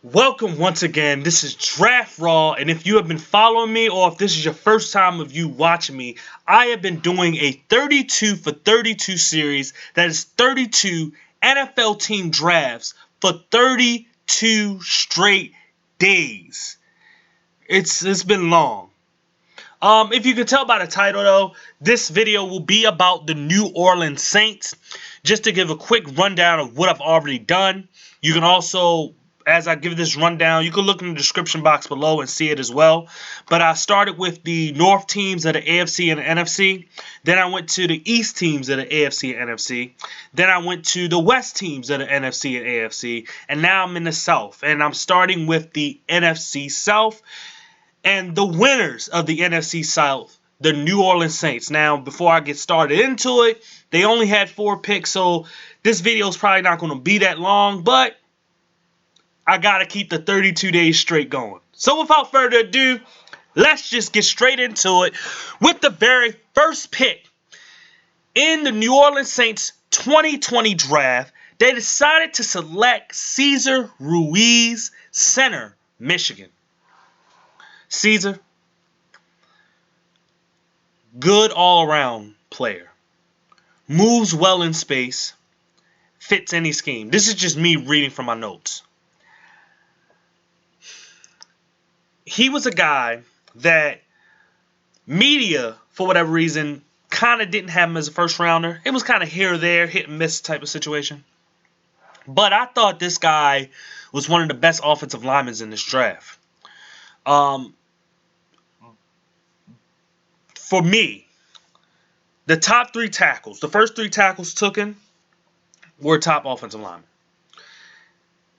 Welcome once again. This is Draft Raw, and if you have been following me or if this is your first time of you watching me, I have been doing a 32 for 32 series that is 32 NFL team drafts for 32 straight days. It's been long. If you can tell by the title though, this video will be about the New Orleans Saints. Just to give a quick rundown of what I've already done. You can also, as I give this rundown, you can look in the description box below and see it as well. But I started with the North teams of the AFC and the NFC. Then I went to the East teams of the AFC and NFC. Then I went to the West teams of the NFC and AFC. And now I'm in the South. And I'm starting with the NFC South. And the winners of the NFC South, the New Orleans Saints. Now, before I get started into it, they only had 4 picks, so this video is probably not going to be that long, but I got to keep the 32 days straight going. So without further ado, let's just get straight into it with the very first pick. In the New Orleans Saints 2020 draft, they decided to select Cesar Ruiz, center, Michigan. Cesar, good all-around player. Moves well in space. Fits any scheme. This is just me reading from my notes. He was a guy that media, for whatever reason, kind of didn't have him as a first-rounder. It was kind of here or there, hit and miss type of situation. But I thought this guy was one of the best offensive linemen in this draft. For me, the top 3 tackles, the first 3 tackles taken were top offensive linemen.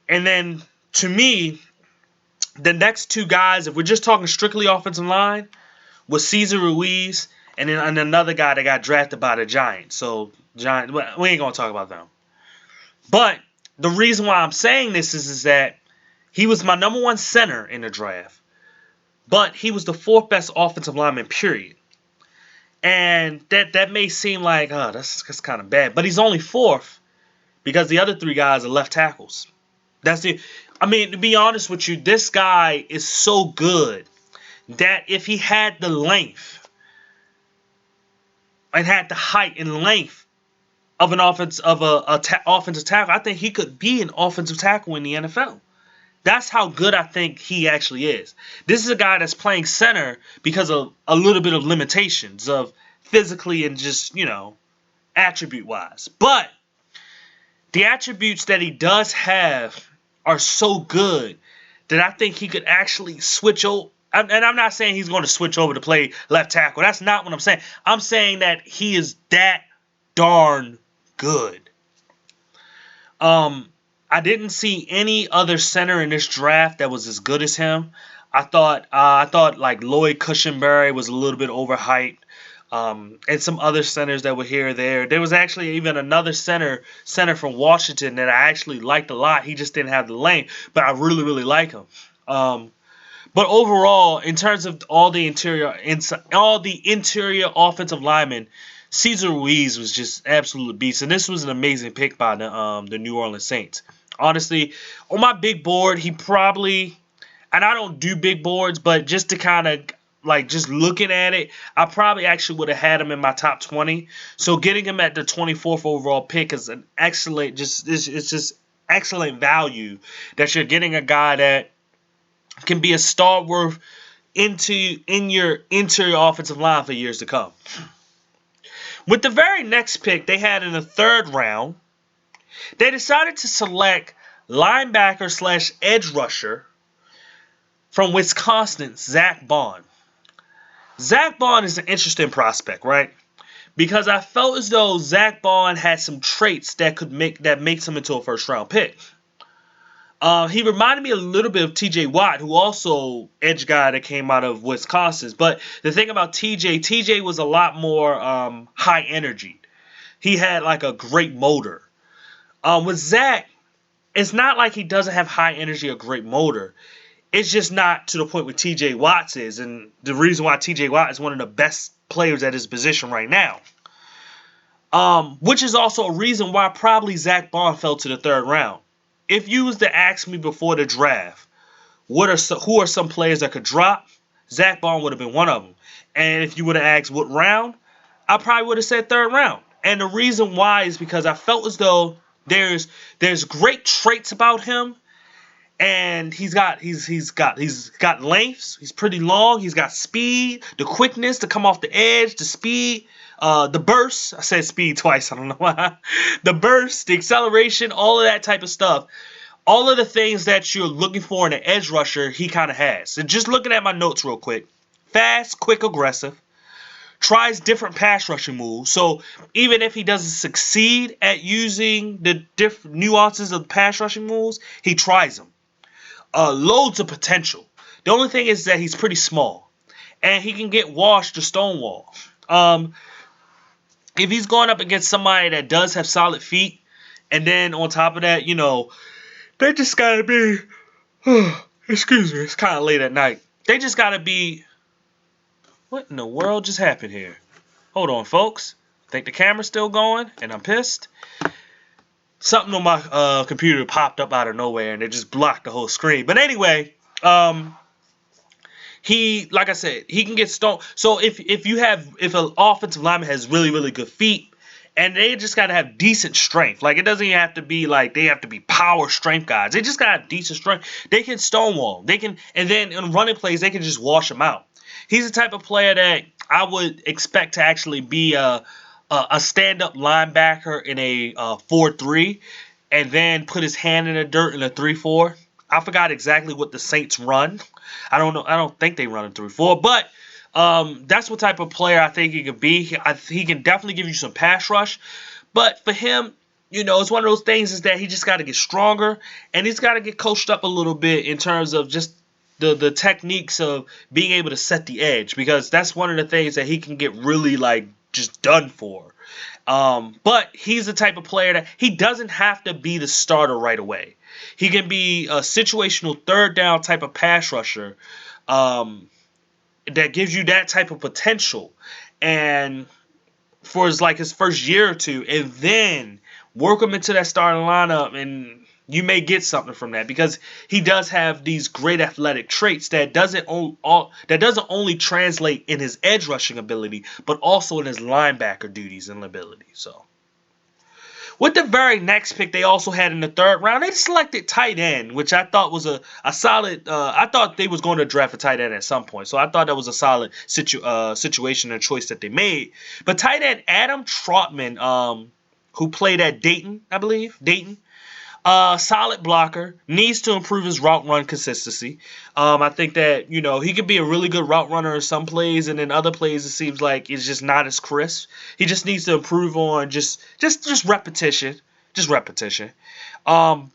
And then, to me, the next 2 guys, if we're just talking strictly offensive line, was Cesar Ruiz and then another guy that got drafted by the Giants. So, we ain't going to talk about them. But the reason why I'm saying this is that he was my number 1 center in the draft. But he was the 4th best offensive lineman, period. And that may seem like, oh, that's kind of bad. But he's only 4th because the other 3 guys are left tackles. I mean, to be honest with you, this guy is so good that if he had the length and had the height and length of an offensive tackle, I think he could be an offensive tackle in the NFL. That's how good I think he actually is. This is a guy that's playing center because of a little bit of limitations of physically and just, attribute-wise. But the attributes that he does have are so good that I think he could actually switch over. And I'm not saying he's going to switch over to play left tackle. That's not what I'm saying. I'm saying that he is that darn good. I didn't see any other center in this draft that was as good as him. I thought like Lloyd Cushenberry was a little bit overhyped, and some other centers that were here or there. There was actually even another center from Washington that I actually liked a lot. He just didn't have the length, but I really, really like him. But overall, in terms of all the interior offensive linemen, Cesar Ruiz was just absolute beast, and this was an amazing pick by the New Orleans Saints. Honestly, on my big board, he probably, and I don't do big boards, but just to kind of just looking at it, I probably actually would have had him in my top 20. So getting him at the 24th overall pick is an excellent, it's just excellent value that you're getting a guy that can be a stalwart in your interior offensive line for years to come. With the very next pick they had in the 3rd round, they decided to select linebacker / edge rusher from Wisconsin, Zach Bond. Zach Bond is an interesting prospect, right? Because I felt as though Zach Bond had some traits that makes him into a 1st round pick. He reminded me a little bit of TJ Watt, who also edge guy that came out of Wisconsin. But the thing about TJ was a lot more high energy. He had like a great motor. With Zach, it's not like he doesn't have high energy or great motor. It's just not to the point where TJ Watt is. And the reason why TJ Watt is one of the best players at his position right now. Which is also a reason why probably Zach Bond fell to the 3rd round. if you was to ask me before the draft, who are some players that could drop, Zach Bond would have been one of them. And if you would have asked what round, I probably would have said third round. And the reason why is because I felt as though there's great traits about him, and he's got lengths. He's pretty long. He's got speed, the quickness to come off the edge, the speed, the burst. I said speed twice. I don't know why. The burst, the acceleration, all of that type of stuff. All of the things that you're looking for in an edge rusher, he kind of has. So just looking at my notes real quick. Fast, quick, aggressive. Tries different pass rushing moves. So even if he doesn't succeed at using the different nuances of pass rushing moves, he tries them. Loads of potential. The only thing is that he's pretty small. And he can get washed or stonewall. If he's going up against somebody that does have solid feet, and then on top of that, they just got to be, excuse me, it's kind of late at night. They just got to be, what in the world just happened here? Hold on, folks. I think the camera's still going, and I'm pissed. Something on my computer popped up out of nowhere, and it just blocked the whole screen. But anyway, he, like I said, he can get stoned. So if an offensive lineman has really, really good feet, and they just got to have decent strength. Like, it doesn't even have to be like they have to be power strength guys. They just got to have decent strength. They can stonewall. They can, and then in running plays, they can just wash them out. He's the type of player that I would expect to actually be a stand-up linebacker in a 4-3, and then put his hand in the dirt in a 3-4. I forgot exactly what the Saints run. I don't know. I don't think they run a 3-4, but that's what type of player I think he could be. He can definitely give you some pass rush, but for him, it's one of those things is that he just got to get stronger, and he's got to get coached up a little bit in terms of just the techniques of being able to set the edge, because that's one of the things that he can get really just done for. But he's the type of player that he doesn't have to be the starter right away. He can be a situational third down type of pass rusher that gives you that type of potential, and for his first year or two, and then work him into that starting lineup, and you may get something from that, because he does have these great athletic traits that doesn't only translate in his edge rushing ability, but also in his linebacker duties and ability. So, with the very next pick they also had in the third round, they selected tight end, which I thought was a solid. I thought they was going to draft a tight end at some point, so I thought that was a solid situation and choice that they made. But tight end Adam Trotman, who played at Dayton, I believe, solid blocker, needs to improve his route run consistency. I think that, he could be a really good route runner in some plays, and in other plays it seems like it's just not as crisp. He just needs to improve on just repetition. Just repetition.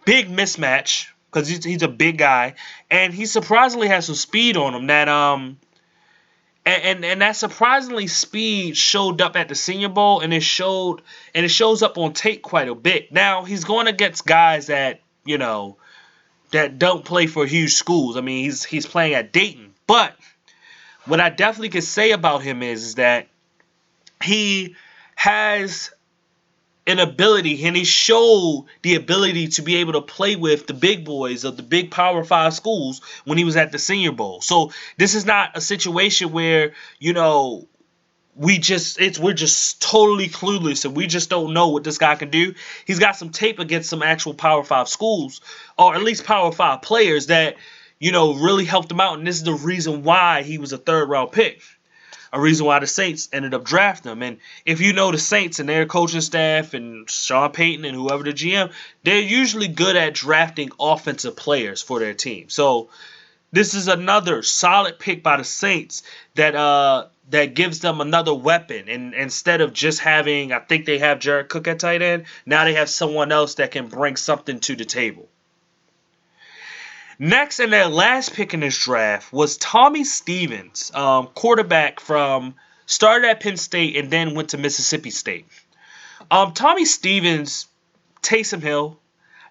Big mismatch, because he's a big guy, and he surprisingly has some speed on him that And that surprisingly speed showed up at the Senior Bowl, and it shows up on tape quite a bit. Now he's going against guys that that don't play for huge schools. I mean, he's playing at Dayton, but what I definitely could say about him is that he has an ability, and he showed the ability to be able to play with the big boys of the big Power 5 schools when he was at the Senior Bowl. So this is not a situation where, we're just totally clueless and we just don't know what this guy can do. He's got some tape against some actual Power 5 schools, or at least Power 5 players that, really helped him out. And this is the reason why he was a third-round pick. A reason why the Saints ended up drafting him. And if you know the Saints and their coaching staff and Sean Payton and whoever the GM, they're usually good at drafting offensive players for their team. So this is another solid pick by the Saints that gives them another weapon. And instead of just having, I think they have Jared Cook at tight end, now they have someone else that can bring something to the table. Next, and their last pick in this draft was Tommy Stevens, quarterback started at Penn State and then went to Mississippi State. Tommy Stevens, Taysom Hill,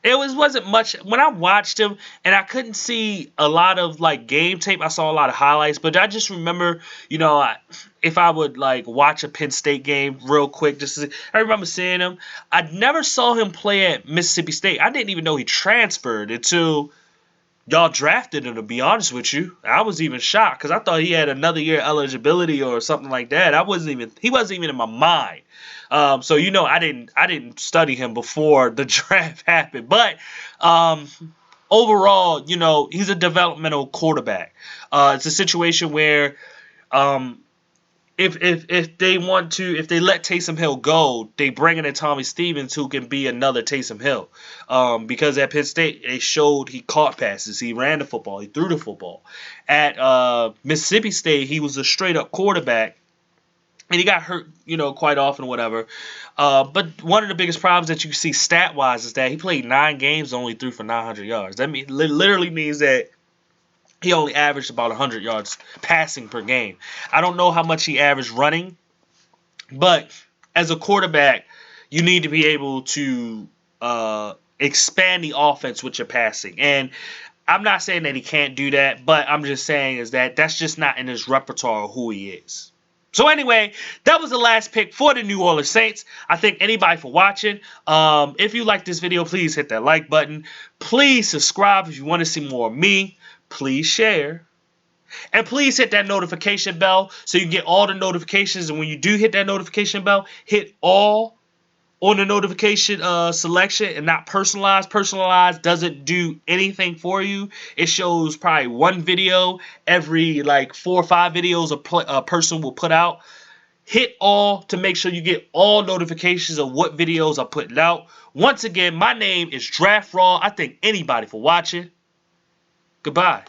It wasn't much when I watched him, and I couldn't see a lot of like game tape. I saw a lot of highlights, but I just remember, if I would like watch a Penn State game real quick, I remember seeing him. I never saw him play at Mississippi State. I didn't even know he transferred until y'all drafted him, to be honest with you. I was even shocked because I thought he had another year eligibility or something like that. He wasn't even in my mind. So I didn't study him before the draft happened. But overall, he's a developmental quarterback. It's a situation where if they let Taysom Hill go, they bring in a Tommy Stevens who can be another Taysom Hill. Because at Penn State, they showed he caught passes, he ran the football, he threw the football. At Mississippi State, he was a straight up quarterback, and he got hurt, quite often, whatever. But one of the biggest problems that you see stat wise is that he played 9 games, and only threw for 900 yards. That literally means that he only averaged about 100 yards passing per game. I don't know how much he averaged running, but as a quarterback, you need to be able to expand the offense with your passing. And I'm not saying that he can't do that, but I'm just saying is that that's just not in his repertoire of who he is. So anyway, that was the last pick for the New Orleans Saints. I thank anybody for watching. If you like this video, please hit that like button. Please subscribe if you want to see more of me. Please share. And please hit that notification bell so you can get all the notifications. And when you do hit that notification bell, hit all on the notification selection and not personalized. Personalized doesn't do anything for you. It shows probably one video every like 4 or 5 videos a person will put out. Hit all to make sure you get all notifications of what videos I'm putting out. Once again, my name is Draft Raw. I thank anybody for watching. Goodbye.